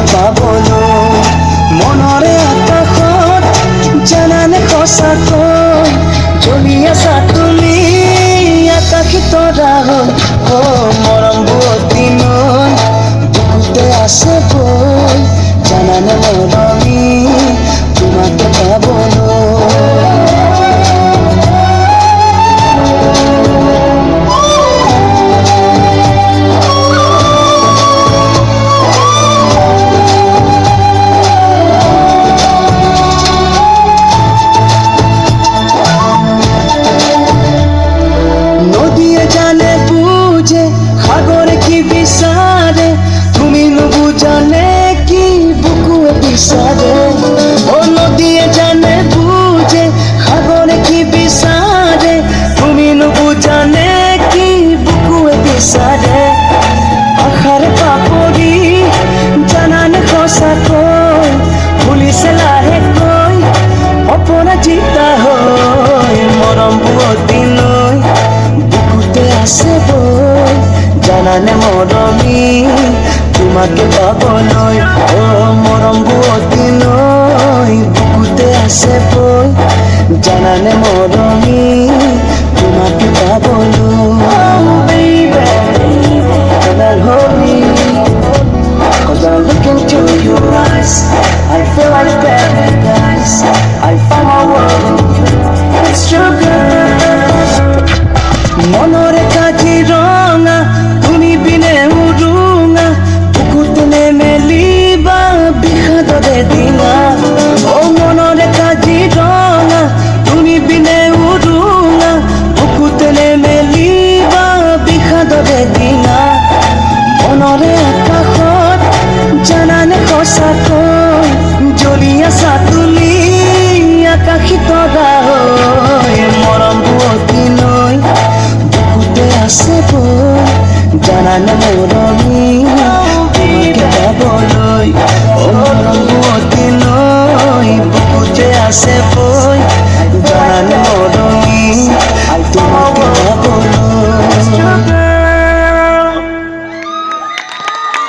পাবলৈ মনৰে আকাশত জানানে সঁচাকৈ জ্বলি আছা তুমি আকাশী তৰা হৈ মৰম বুৱতী নৈ বুকুতে আছে বৈ জানানে মৰমী তোমাকে পাবলৈ সাগরে কি বিচারে তুমি নুবুজানে কি বুকুয়ে বিচারে ও নদীয়ে জানে বুঝে সাগরে কি বিচারে তুমি নুবুজানে কি বুকুয়ে বিচারে আশারে পাপৰি জানানে সঁচাকৈ ভুলিছে লাহেকৈ অপৰাজিতা হৈ মৰম বুৱতী নৈ বুকুতে আছে বৈ জানানে মৰমী তোমাকে পাবলৈ মৰম বুৱতী নৈ বুকুতে আছে বৈ জানানে মৰমী তোমাকে পাবলৈ Cause I look into your eyes I feel like paradise I find my world in you It's true girl মনৰে Kaziranga তুমি বিনে উৰুঙা বুকুতে নেমেলিবা বিষাদৰে ডিঙা ও মনৰে কাজিৰঙা তুমি বিনে উৰুঙা বুকুতে নেমেলিবা বিষাদৰে ডিঙা মনৰে আকাশত জানানে সঁচাকৈ জ্বলি আছা তুমি আকাশী তৰা হৈ মৰম বুৱতী নৈ আছে বৈ জানানে মৰম